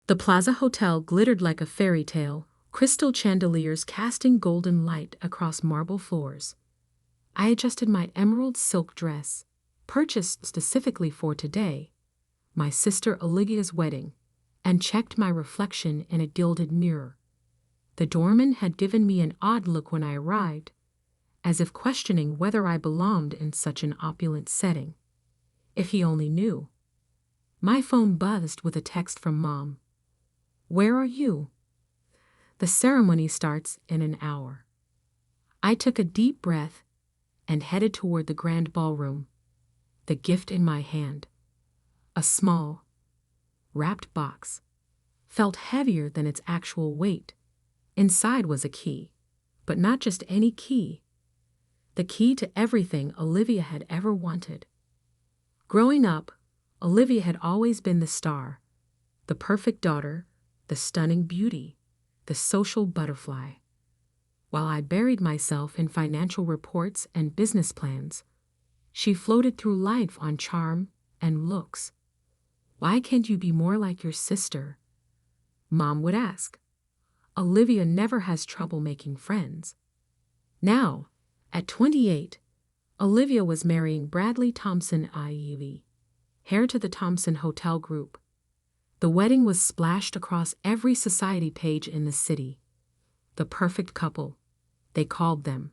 The Plaza Hotel glittered like a fairy tale, crystal chandeliers casting golden light across marble floors. I adjusted my emerald silk dress, purchased specifically for today, my sister Olivia's wedding, and checked my reflection in a gilded mirror. The doorman had given me an odd look when I arrived, as if questioning whether I belonged in such an opulent setting. If he only knew. My phone buzzed with a text from Mom. "Where are you?" "The ceremony starts in an hour." I took a deep breath and headed toward the grand ballroom, the gift in my hand. A small, wrapped box felt heavier than its actual weight. Inside was a key, but not just any key. The key to everything Olivia had ever wanted. Growing up, Olivia had always been the star, the perfect daughter, the stunning beauty, the social butterfly. While I buried myself in financial reports and business plans, she floated through life on charm and looks. "Why can't you be more like your sister?" Mom would ask. "Olivia never has trouble making friends." Now, at 28, Olivia was marrying Bradley Thompson IV, heir to the Thompson Hotel Group. The wedding was splashed across every society page in the city. The perfect couple, they called them.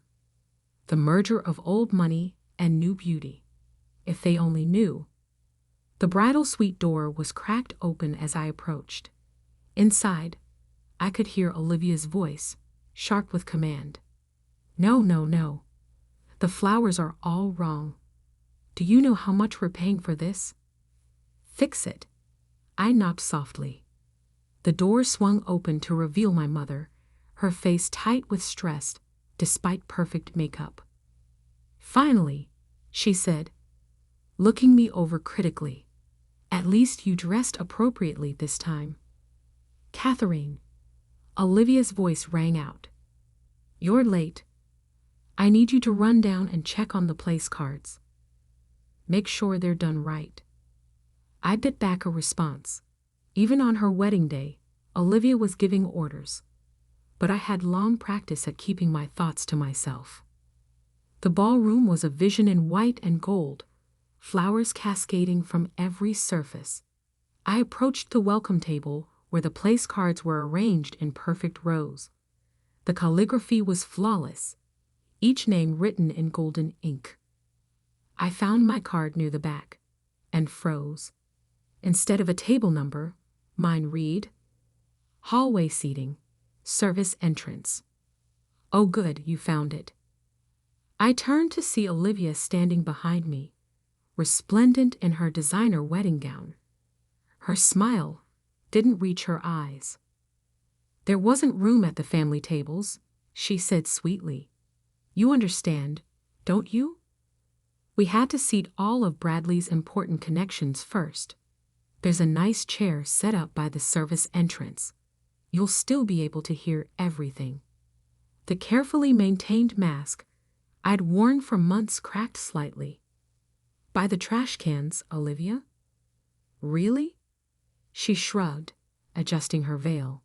The merger of old money and new beauty. If they only knew. The bridal suite door was cracked open as I approached. Inside, I could hear Olivia's voice, sharp with command. "No, no, no. The flowers are all wrong. Do you know how much we're paying for this?" "Fix it." I knocked softly. The door swung open to reveal my mother, her face tight with stress, despite perfect makeup. "Finally," she said, looking me over critically. "At least you dressed appropriately this time." "Catherine," Olivia's voice rang out. "You're late. I need you to run down and check on the place cards. Make sure they're done right." I bit back a response. Even on her wedding day, Olivia was giving orders. But I had long practice at keeping my thoughts to myself. The ballroom was a vision in white and gold, flowers cascading from every surface. I approached the welcome table where the place cards were arranged in perfect rows. The calligraphy was flawless, each name written in golden ink. I found my card near the back and froze. Instead of a table number, mine read, "Hallway seating, service entrance." "Oh good, you found it." I turned to see Olivia standing behind me, resplendent in her designer wedding gown. Her smile didn't reach her eyes. "There wasn't room at the family tables," she said sweetly. "You understand, don't you? We had to seat all of Bradley's important connections first. There's a nice chair set up by the service entrance. You'll still be able to hear everything." The carefully maintained mask I'd worn for months cracked slightly. "By the trash cans, Olivia?" "Really?" She shrugged, adjusting her veil.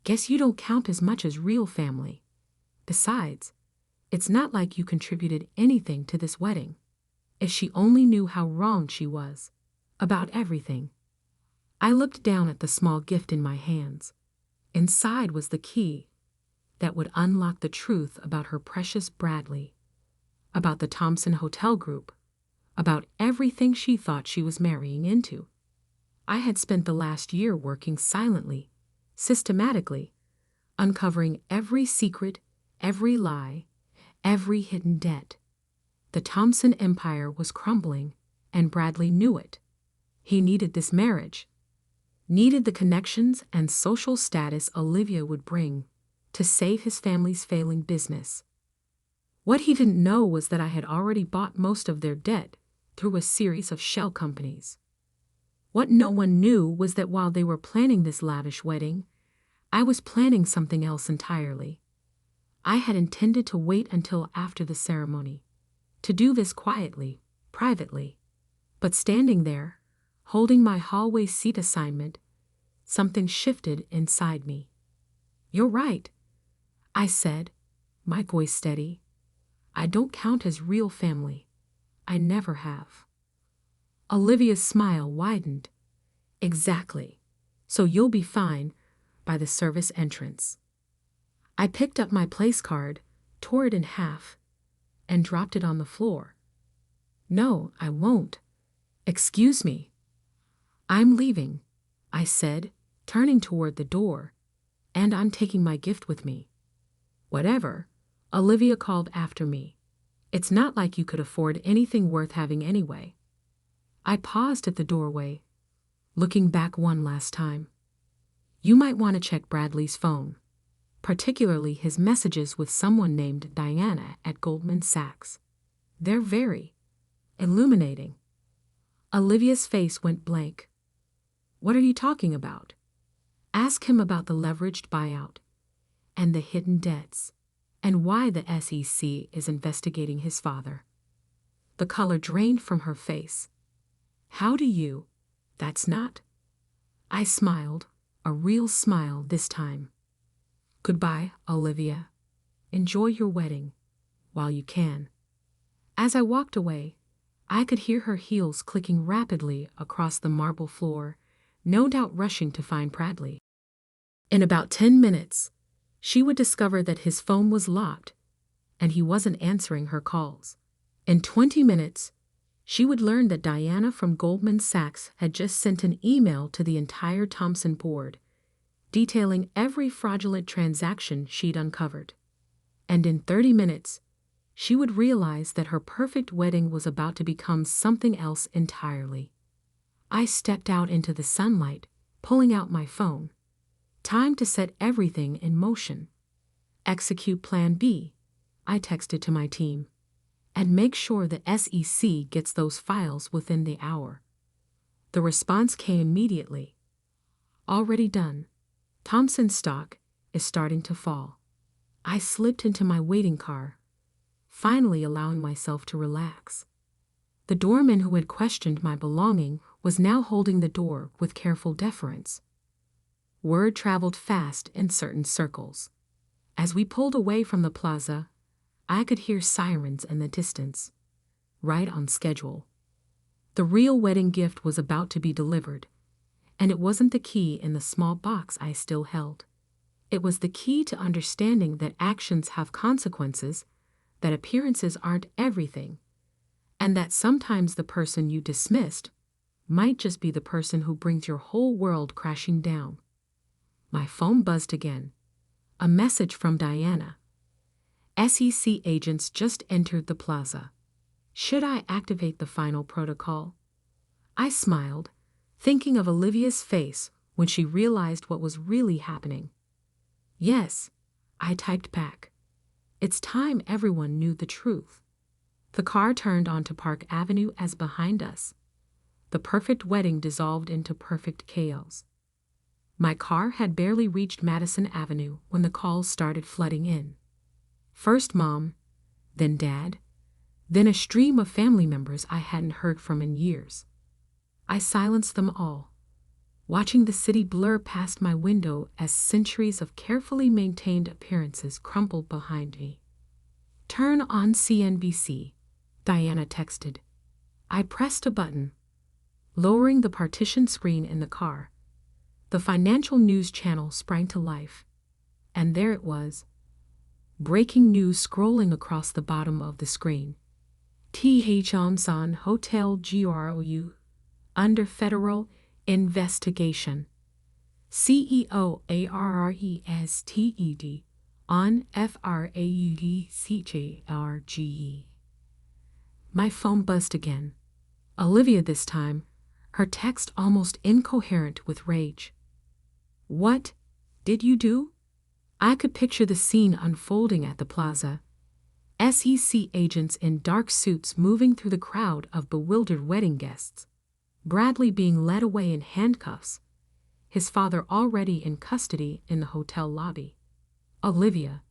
"Guess you don't count as much as real family. Besides, it's not like you contributed anything to this wedding." If she only knew how wrong she was about everything. I looked down at the small gift in my hands. Inside was the key that would unlock the truth about her precious Bradley, about the Thompson Hotel Group, about everything she thought she was marrying into. I had spent the last year working silently, systematically, uncovering every secret, every lie, every hidden debt. The Thompson empire was crumbling, and Bradley knew it. He needed this marriage, needed the connections and social status Olivia would bring to save his family's failing business. What he didn't know was that I had already bought most of their debt through a series of shell companies. What no one knew was that while they were planning this lavish wedding, I was planning something else entirely. I had intended to wait until after the ceremony, to do this quietly, privately, but standing there, holding my hallway seat assignment, something shifted inside me. "You're right," I said, my voice steady. "I don't count as real family. I never have." Olivia's smile widened. "Exactly. So you'll be fine by the service entrance." I picked up my place card, tore it in half, and dropped it on the floor. "No, I won't. Excuse me. I'm leaving," I said, turning toward the door, "and I'm taking my gift with me." "Whatever," Olivia called after me. "It's not like you could afford anything worth having anyway." I paused at the doorway, looking back one last time. "You might want to check Bradley's phone, particularly his messages with someone named Diana at Goldman Sachs. They're very illuminating." Olivia's face went blank. "What are you talking about?" "Ask him about the leveraged buyout and the hidden debts, and why the SEC is investigating his father." The color drained from her face. "How do you? That's not—" I smiled, a real smile this time. "Goodbye, Olivia. Enjoy your wedding, while you can." As I walked away, I could hear her heels clicking rapidly across the marble floor, no doubt rushing to find Bradley. In about 10 minutes, she would discover that his phone was locked, and he wasn't answering her calls. In 20 minutes, she would learn that Diana from Goldman Sachs had just sent an email to the entire Thompson board, detailing every fraudulent transaction she'd uncovered. And in 30 minutes, she would realize that her perfect wedding was about to become something else entirely. I stepped out into the sunlight, pulling out my phone. Time to set everything in motion. "Execute Plan B," I texted to my team. "And make sure the SEC gets those files within the hour." The response came immediately. "Already done. Thompson stock is starting to fall." I slipped into my waiting car, finally allowing myself to relax. The doorman who had questioned my belonging was now holding the door with careful deference. Word traveled fast in certain circles. As we pulled away from the plaza, I could hear sirens in the distance. Right on schedule. The real wedding gift was about to be delivered, and it wasn't the key in the small box I still held. It was the key to understanding that actions have consequences, that appearances aren't everything, and that sometimes the person you dismissed might just be the person who brings your whole world crashing down. My phone buzzed again. A message from Diana. "SEC agents just entered the plaza. Should I activate the final protocol?" I smiled, thinking of Olivia's face when she realized what was really happening. "Yes," I typed back. "It's time everyone knew the truth." The car turned onto Park Avenue as behind us. The perfect wedding dissolved into perfect chaos. My car had barely reached Madison Avenue when the calls started flooding in. First Mom, then Dad, then a stream of family members I hadn't heard from in years. I silenced them all, watching the city blur past my window as centuries of carefully maintained appearances crumbled behind me. "Turn on CNBC," Diana texted. I pressed a button, lowering the partition screen in the car. The financial news channel sprang to life, and there it was. Breaking news scrolling across the bottom of the screen. Thompson Hotel GROU under federal investigation. CEO ARRESTED on FRAUDCJRGE. My phone buzzed again. Olivia this time, her text almost incoherent with rage. "What did you do?" I could picture the scene unfolding at the plaza. SEC agents in dark suits moving through the crowd of bewildered wedding guests. Bradley being led away in handcuffs, his father already in custody in the hotel lobby. Olivia,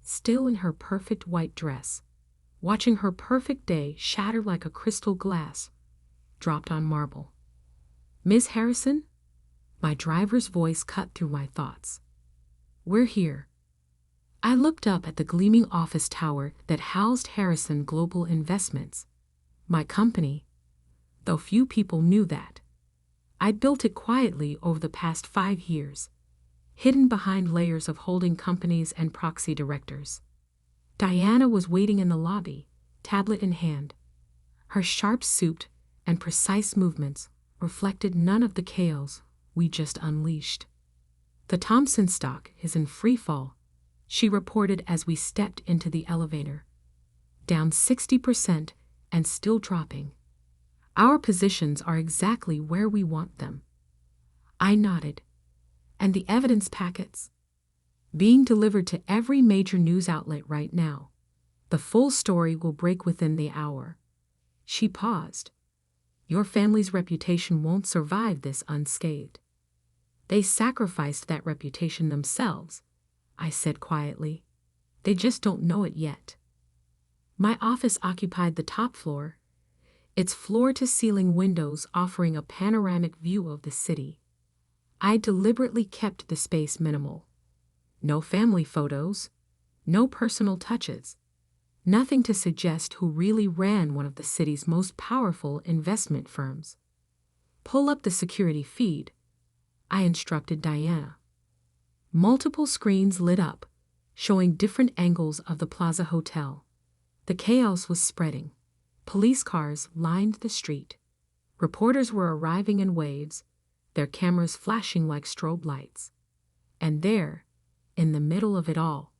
still in her perfect white dress, watching her perfect day shatter like a crystal glass dropped on marble. "Miss Harrison?" My driver's voice cut through my thoughts. We're here. I looked up at the gleaming office tower that housed Harrison Global Investments, my company, though few people knew that. I'd built it quietly over the past 5 years, hidden behind layers of holding companies and proxy directors. Diana was waiting in the lobby, tablet in hand. Her sharp suit and precise movements reflected none of the chaos we just unleashed. The Thompson stock is in free fall, she reported as we stepped into the elevator. Down 60% and still dropping. Our positions are exactly where we want them. I nodded. And the evidence packets? Being delivered to every major news outlet right now. The full story will break within the hour. She paused. Your family's reputation won't survive this unscathed. They sacrificed that reputation themselves, I said quietly. They just don't know it yet. My office occupied the top floor, its floor-to-ceiling windows offering a panoramic view of the city. I deliberately kept the space minimal. No family photos, no personal touches, nothing to suggest who really ran one of the city's most powerful investment firms. Pull up the security feed, I instructed Diana. Multiple screens lit up, showing different angles of the Plaza Hotel. The chaos was spreading. Police cars lined the street. Reporters were arriving in waves, their cameras flashing like strobe lights. And there, in the middle of it all,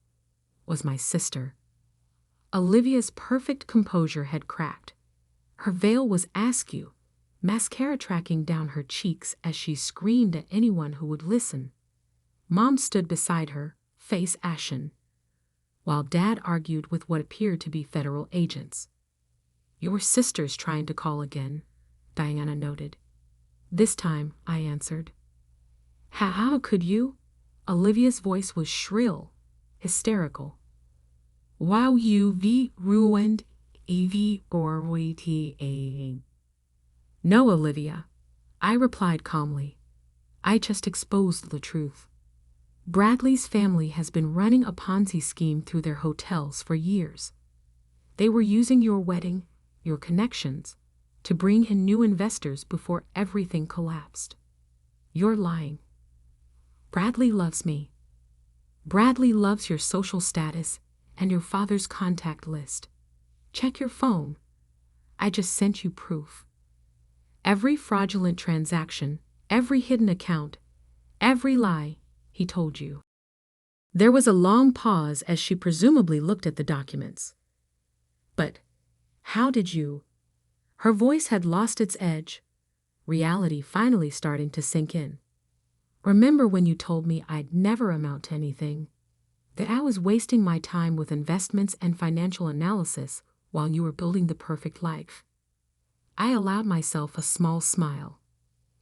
was my sister. Olivia's perfect composure had cracked. Her veil was askew, mascara tracking down her cheeks as she screamed at anyone who would listen. Mom stood beside her, face ashen, while Dad argued with what appeared to be federal agents. Your sister's trying to call again, Diana noted. This time, I answered. How could you? Olivia's voice was shrill, hysterical. Wow, you've ruined Evie or waiting. No, Olivia, I replied calmly. I just exposed the truth. Bradley's family has been running a Ponzi scheme through their hotels for years. They were using your wedding, your connections, to bring in new investors before everything collapsed. You're lying. Bradley loves me. Bradley loves your social status and your father's contact list. Check your phone. I just sent you proof. Every fraudulent transaction, every hidden account, every lie, he told you. There was a long pause as she presumably looked at the documents. But how did you? Her voice had lost its edge, reality finally starting to sink in. Remember when you told me I'd never amount to anything? That I was wasting my time with investments and financial analysis while you were building the perfect life? I allowed myself a small smile.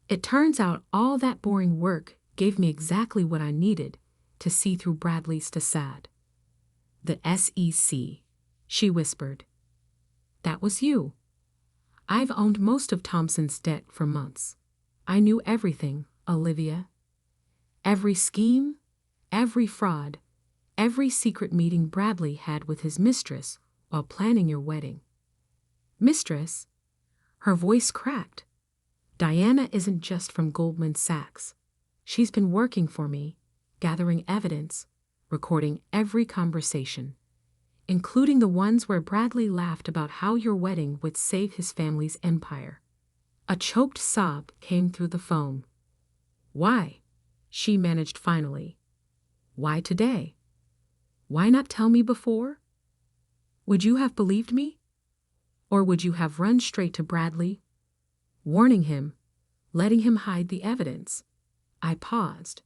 It turns out all that boring work gave me exactly what I needed to see through Bradley's facade. The SEC, she whispered. That was you. I've owned most of Thompson's debt for months. I knew everything, Olivia. Every scheme, every fraud, every secret meeting Bradley had with his mistress while planning your wedding. Mistress? Her voice cracked. Diana isn't just from Goldman Sachs. She's been working for me, gathering evidence, recording every conversation, including the ones where Bradley laughed about how your wedding would save his family's empire. A choked sob came through the phone. Why? She managed finally. Why today? Why not tell me before? Would you have believed me? Or would you have run straight to Bradley, warning him, letting him hide the evidence? I paused.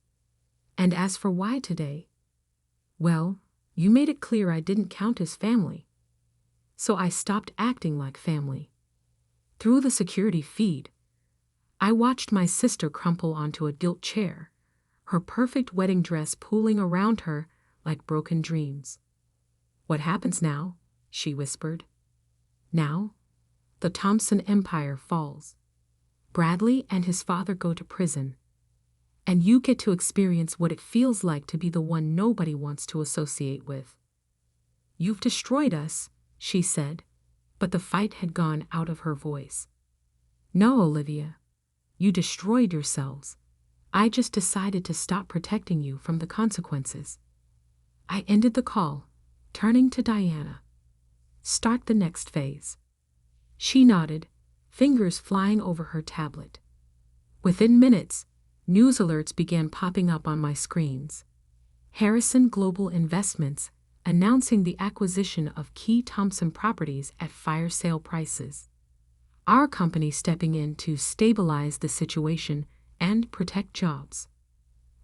And as for why today? Well, you made it clear I didn't count as family. So I stopped acting like family. Through the security feed, I watched my sister crumple onto a gilt chair, her perfect wedding dress pooling around her like broken dreams. What happens now? She whispered. Now, the Thompson empire falls. Bradley and his father go to prison. And you get to experience what it feels like to be the one nobody wants to associate with. You've destroyed us, she said, but the fight had gone out of her voice. No, Olivia. You destroyed yourselves. I just decided to stop protecting you from the consequences. I ended the call, turning to Diana. Start the next phase. She nodded, fingers flying over her tablet. Within minutes, news alerts began popping up on my screens. Harrison Global Investments announcing the acquisition of key Thompson properties at fire sale prices. Our company stepping in to stabilize the situation and protect jobs.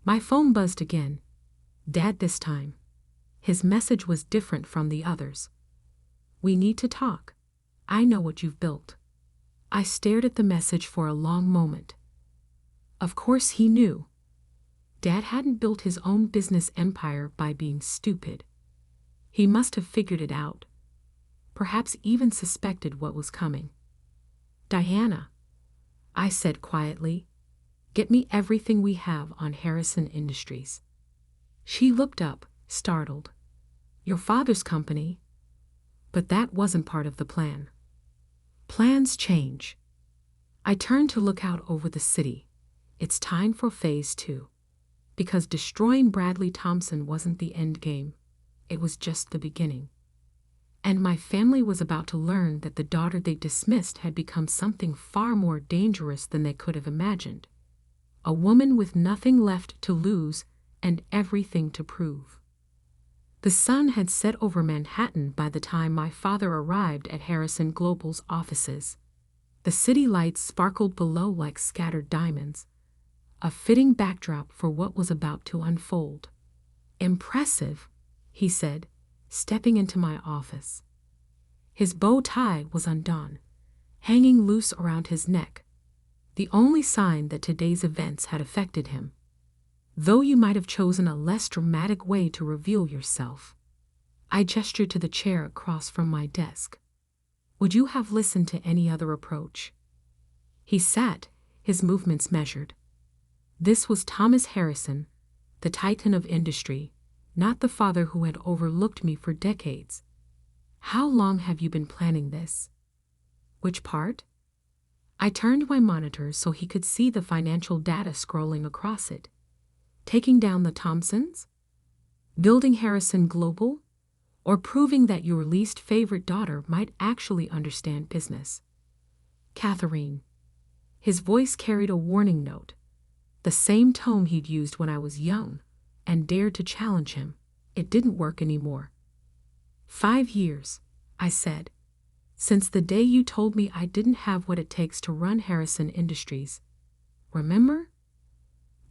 My phone buzzed again. Dad this time. His message was different from the others. We need to talk. I know what you've built. I stared at the message for a long moment. Of course he knew. Dad hadn't built his own business empire by being stupid. He must have figured it out. Perhaps even suspected what was coming. Diana, I said quietly, get me everything we have on Harrison Industries. She looked up, startled. Your father's company? But that wasn't part of the plan. Plans change. I turned to look out over the city. It's time for phase 2. Because destroying Bradley Thompson wasn't the end game. It was just the beginning. And my family was about to learn that the daughter they dismissed had become something far more dangerous than they could have imagined. A woman with nothing left to lose and everything to prove. The sun had set over Manhattan by the time my father arrived at Harrison Global's offices. The city lights sparkled below like scattered diamonds, a fitting backdrop for what was about to unfold. Impressive, he said, stepping into my office. His bow tie was undone, hanging loose around his neck, the only sign that today's events had affected him. Though you might have chosen a less dramatic way to reveal yourself. I gestured to the chair across from my desk. Would you have listened to any other approach? He sat, his movements measured. This was Thomas Harrison, the titan of industry, not the father who had overlooked me for decades. How long have you been planning this? Which part? I turned my monitor so he could see the financial data scrolling across it. Taking down the Thompsons? Building Harrison Global? Or proving that your least favorite daughter might actually understand business? Catherine. His voice carried a warning note, the same tone he'd used when I was young, and dared to challenge him. It didn't work anymore. 5 years, I said, since the day you told me I didn't have what it takes to run Harrison Industries. Remember?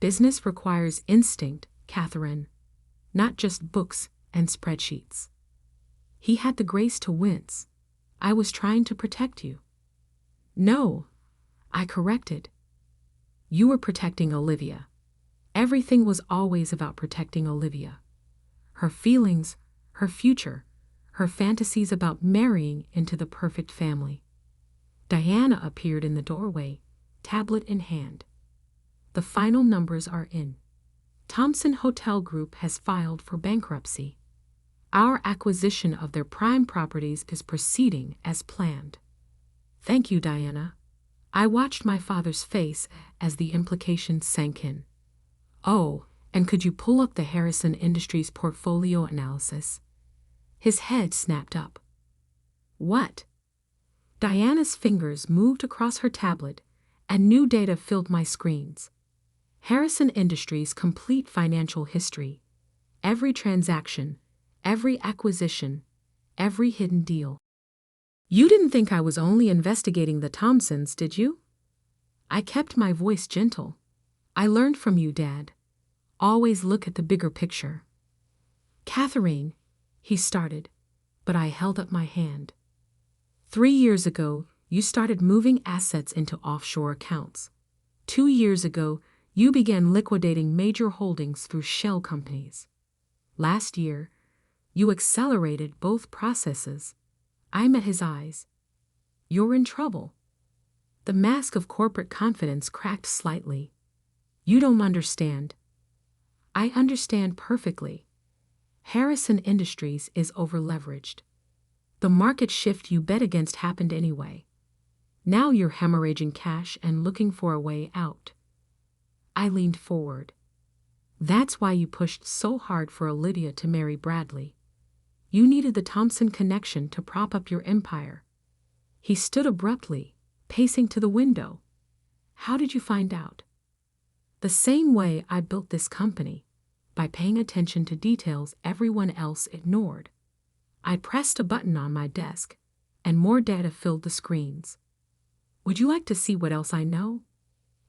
Business requires instinct, Catherine, not just books and spreadsheets. He had the grace to wince. I was trying to protect you. No, I corrected. You were protecting Olivia. Everything was always about protecting Olivia. Her feelings, her future, her fantasies about marrying into the perfect family. Diana appeared in the doorway, tablet in hand. The final numbers are in. Thompson Hotel Group has filed for bankruptcy. Our acquisition of their prime properties is proceeding as planned. Thank you, Diana. I watched my father's face as the implications sank in. Oh, and could you pull up the Harrison Industries portfolio analysis? His head snapped up. What? Diana's fingers moved across her tablet, and new data filled my screens. Harrison Industries' complete financial history. Every transaction, every acquisition, every hidden deal. You didn't think I was only investigating the Thompsons, did you? I kept my voice gentle. I learned from you, Dad. Always look at the bigger picture. Catherine, he started, but I held up my hand. 3 years ago, you started moving assets into offshore accounts. 2 years ago, you began liquidating major holdings through shell companies. Last year, you accelerated both processes. I met his eyes. You're in trouble. The mask of corporate confidence cracked slightly. You don't understand. I understand perfectly. Harrison Industries is overleveraged. The market shift you bet against happened anyway. Now you're hemorrhaging cash and looking for a way out. I leaned forward. That's why you pushed so hard for Olivia to marry Bradley. You needed the Thompson connection to prop up your empire. He stood abruptly, pacing to the window. How did you find out? The same way I built this company, by paying attention to details everyone else ignored. I pressed a button on my desk, and more data filled the screens. Would you like to see what else I know?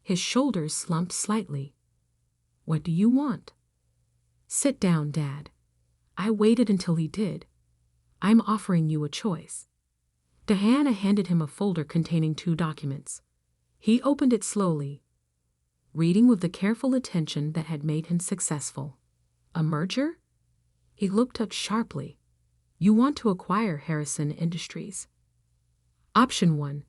His shoulders slumped slightly. What do you want? Sit down, Dad. I waited until he did. I'm offering you a choice. Diana handed him a folder containing 2 documents. He opened it slowly, reading with the careful attention that had made him successful. A merger? He looked up sharply. You want to acquire Harrison Industries. Option 1.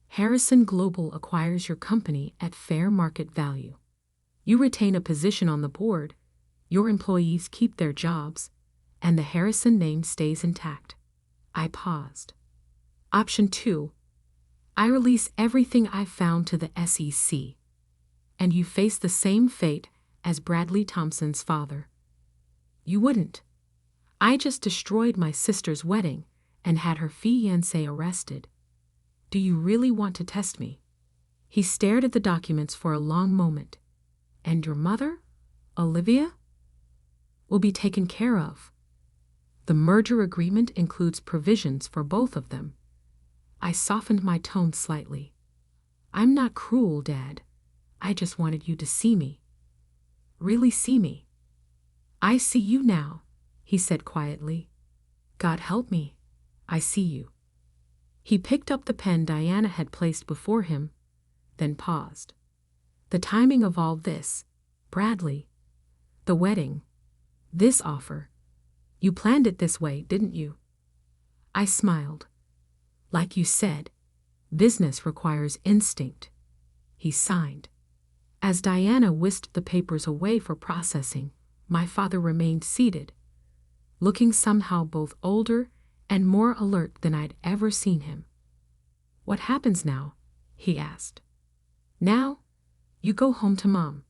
Harrison Global acquires your company at fair market value. You retain a position on the board, your employees keep their jobs, and the Harrison name stays intact. I paused. Option 2. I release everything I've found to the SEC, and you face the same fate as Bradley Thompson's father. You wouldn't. I just destroyed my sister's wedding and had her fiancé arrested. Do you really want to test me? He stared at the documents for a long moment. And your mother, Olivia, will be taken care of. The merger agreement includes provisions for both of them. I softened my tone slightly. I'm not cruel, Dad. I just wanted you to see me. Really see me. I see you now, he said quietly. God help me. I see you. He picked up the pen Diana had placed before him, then paused. The timing of all this, Bradley, the wedding, this offer, you planned it this way, didn't you? I smiled. Like you said, business requires instinct. He signed. As Diana whisked the papers away for processing, my father remained seated, looking somehow both older and more alert than I'd ever seen him. What happens now? He asked. Now, you go home to Mom.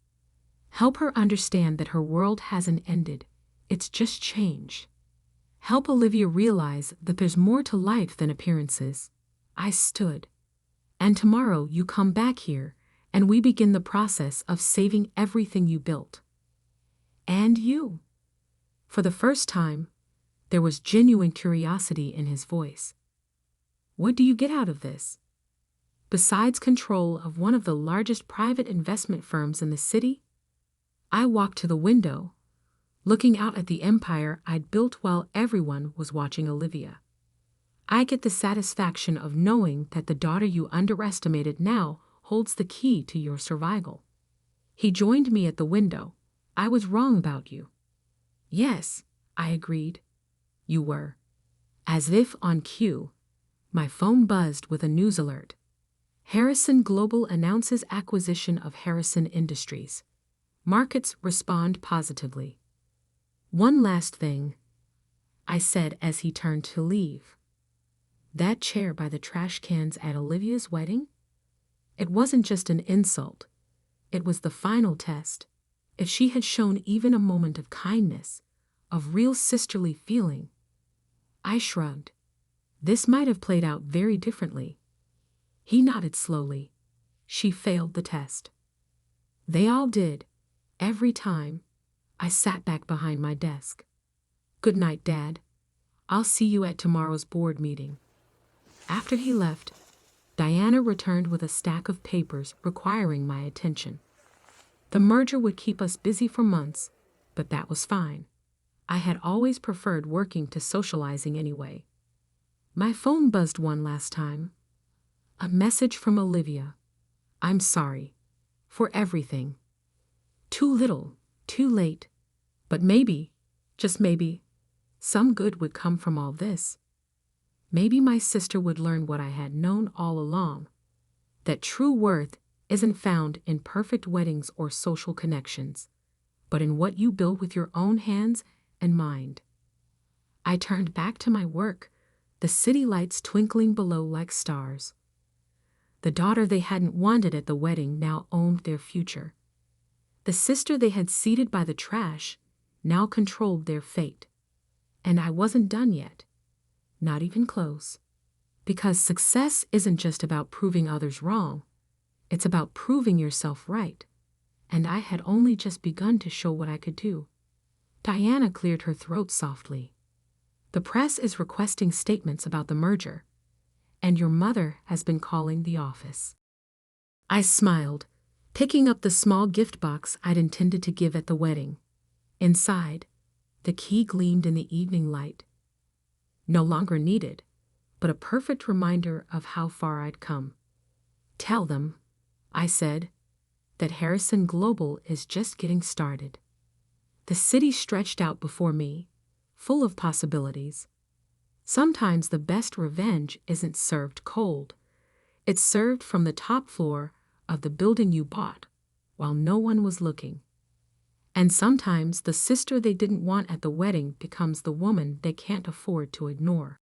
Help her understand that her world hasn't ended, it's just changed. Help Olivia realize that there's more to life than appearances. I stood. And tomorrow you come back here, and we begin the process of saving everything you built. And you. For the first time, there was genuine curiosity in his voice. What do you get out of this? Besides control of one of the largest private investment firms in the city? I walked to the window, looking out at the empire I'd built while everyone was watching Olivia. I get the satisfaction of knowing that the daughter you underestimated now holds the key to your survival. He joined me at the window. I was wrong about you. Yes, I agreed. You were. As if on cue, my phone buzzed with a news alert. Harrison Global announces acquisition of Harrison Industries. Markets respond positively. One last thing, I said as he turned to leave. That chair by the trash cans at Olivia's wedding? It wasn't just an insult. It was the final test. If she had shown even a moment of kindness, of real sisterly feeling. I shrugged. This might have played out very differently. He nodded slowly. She failed the test. They all did. Every time. I sat back behind my desk. Good night, Dad. I'll see you at tomorrow's board meeting. After he left, Diana returned with a stack of papers requiring my attention. The merger would keep us busy for months, but that was fine. I had always preferred working to socializing anyway. My phone buzzed one last time. A message from Olivia. I'm sorry. For everything. Too little, too late. But maybe, just maybe, some good would come from all this. Maybe my sister would learn what I had known all along. That true worth isn't found in perfect weddings or social connections, but in what you build with your own hands and mind. I turned back to my work, the city lights twinkling below like stars. The daughter they hadn't wanted at the wedding now owned their future. The sister they had seated by the trash now controlled their fate. And I wasn't done yet. Not even close. Because success isn't just about proving others wrong. It's about proving yourself right. And I had only just begun to show what I could do. Diana cleared her throat softly. The press is requesting statements about the merger. And your mother has been calling the office. I smiled, picking up the small gift box I'd intended to give at the wedding. Inside, the key gleamed in the evening light. No longer needed, but a perfect reminder of how far I'd come. Tell them, I said, that Harrison Global is just getting started. The city stretched out before me, full of possibilities. Sometimes the best revenge isn't served cold. It's served from the top floor of the building you bought, while no one was looking. And sometimes the sister they didn't want at the wedding becomes the woman they can't afford to ignore.